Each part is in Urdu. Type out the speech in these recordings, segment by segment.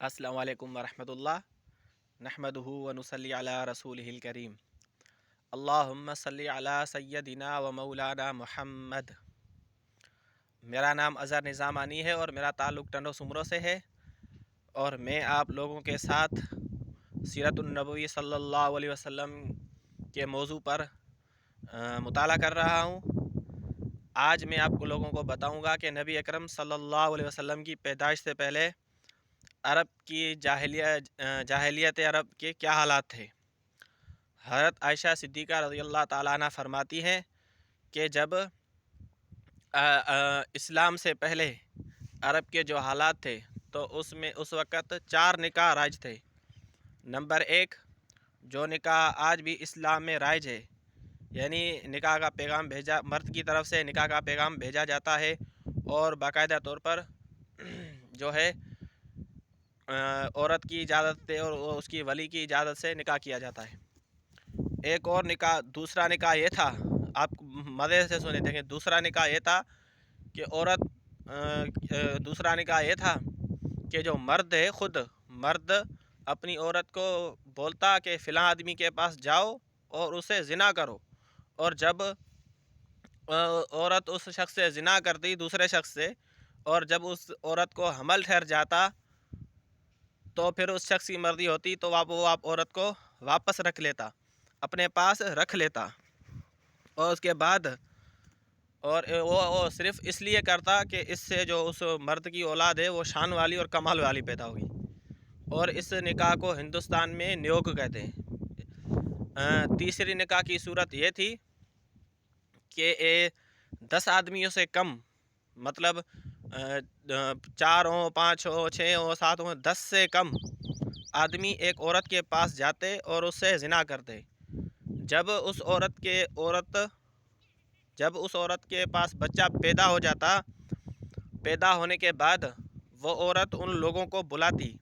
السلام علیکم ورحمۃ اللہ نحمدہ ونصلی علی رسولہ الکریم اللہم صلی علی سیدنا و مولانا محمد۔ میرا نام اظہر نظامانی ہے اور میرا تعلق ٹنڈو سمرو سے ہے، اور میں آپ لوگوں کے ساتھ سیرت النبوی صلی اللہ علیہ وسلم کے موضوع پر مطالعہ کر رہا ہوں۔ آج میں آپ لوگوں کو بتاؤں گا کہ نبی اکرم صلی اللہ علیہ وسلم کی پیدائش سے پہلے عرب کی جاہلیت عرب کے کیا حالات تھے۔ حضرت عائشہ صدیقہ رضی اللہ تعالیٰ عنہ فرماتی ہیں کہ جب اسلام سے پہلے عرب کے جو حالات تھے تو اس وقت 4 نکاح رائج تھے۔ نمبر 1، جو نکاح آج بھی اسلام میں رائج ہے، یعنی نکاح کا پیغام مرد کی طرف سے نکاح کا پیغام بھیجا جاتا ہے اور باقاعدہ طور پر جو ہے عورت کی اجازت سے اور اس کی ولی کی اجازت سے نکاح کیا جاتا ہے۔ ایک اور نکاح، دوسرا نکاح یہ تھا، آپ مزے سے سنیں دیکھیں، دوسرا نکاح یہ تھا کہ دوسرا نکاح یہ تھا کہ جو مرد ہے، خود مرد اپنی عورت کو بولتا کہ فلاں آدمی کے پاس جاؤ اور اسے زنا کرو، اور جب عورت اس شخص سے زنا کرتی دوسرے شخص سے، اور جب اس عورت کو حمل ٹھہر جاتا تو پھر اس شخص کی مرضی ہوتی تو وہ عورت کو واپس رکھ لیتا، اپنے پاس رکھ لیتا، اور اس کے بعد وہ صرف اس لیے کرتا کہ اس سے جو اس مرد کی اولاد ہے وہ شان والی اور کمال والی پیدا ہوگی، اور اس نکاح کو ہندوستان میں نیوگ کہتے ہیں۔ تیسری نکاح کی صورت یہ تھی کہ 10 آدمیوں سے کم، مطلب 4 ہوں، 5 ہوں، 6 ہوں، 7 ہوں، 10 سے کم آدمی ایک عورت کے پاس جاتے اور اس سے زنا کرتے۔ جب اس عورت کے پاس بچہ پیدا ہو جاتا، پیدا ہونے کے بعد وہ عورت ان لوگوں کو بلاتی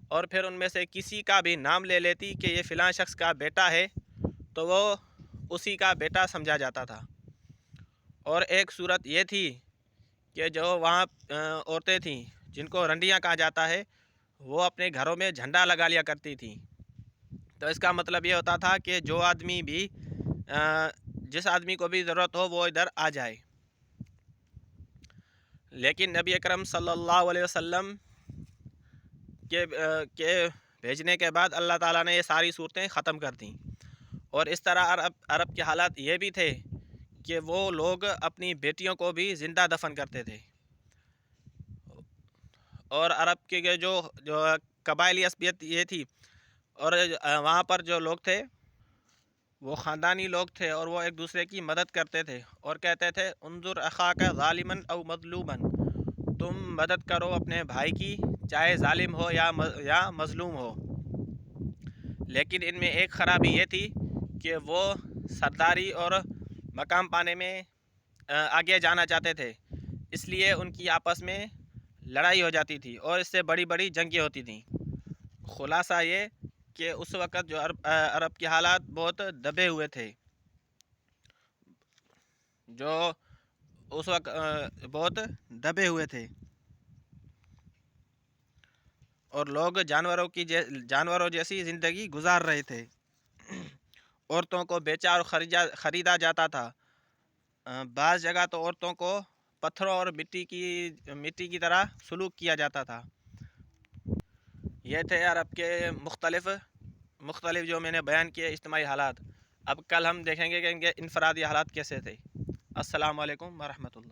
اور پھر ان میں سے کسی کا بھی نام لے لیتی کہ یہ فلاں شخص کا بیٹا ہے، تو وہ اسی کا بیٹا سمجھا جاتا تھا۔ اور ایک صورت یہ تھی کہ جو وہاں عورتیں تھیں جن کو رنڈیاں کہا جاتا ہے، وہ اپنے گھروں میں جھنڈا لگا لیا کرتی تھیں۔ تو اس کا مطلب یہ ہوتا تھا کہ جو آدمی بھی جس آدمی کو بھی ضرورت ہو وہ ادھر آ جائے۔ لیکن نبی اکرم صلی اللہ علیہ وسلم کے بھیجنے کے بعد اللہ تعالیٰ نے یہ ساری صورتیں ختم کر دیں، اور اس طرح عرب کے حالات یہ بھی تھے کہ وہ لوگ اپنی بیٹیوں کو بھی زندہ دفن کرتے تھے، اور عرب کے جو قبائلی عصبیت یہ تھی، اور وہاں پر جو لوگ تھے وہ خاندانی لوگ تھے، اور وہ ایک دوسرے کی مدد کرتے تھے اور کہتے تھے انظر اخاک ظالما او مظلوما، تم مدد کرو اپنے بھائی کی چاہے ظالم ہو یا مظلوم ہو۔ لیکن ان میں ایک خرابی یہ تھی کہ وہ سرداری اور مقام پانے میں آگے جانا چاہتے تھے، اس لیے ان کی آپس میں لڑائی ہو جاتی تھی اور اس سے بڑی بڑی جنگیں ہوتی تھیں۔ خلاصہ یہ کہ اس وقت جو عرب کے حالات بہت دبے ہوئے تھے، جو اس وقت بہت دبے ہوئے تھے، اور لوگ جانوروں جیسی زندگی گزار رہے تھے۔ عورتوں کو بیچا اور خریدا جاتا تھا۔ بعض جگہ تو عورتوں کو پتھروں اور مٹی کی طرح سلوک کیا جاتا تھا۔ یہ تھے عرب کے مختلف جو میں نے بیان کیے اجتماعی حالات۔ اب کل ہم دیکھیں گے کہ ان کے انفرادی حالات کیسے تھے۔ السلام علیکم ورحمۃ اللہ۔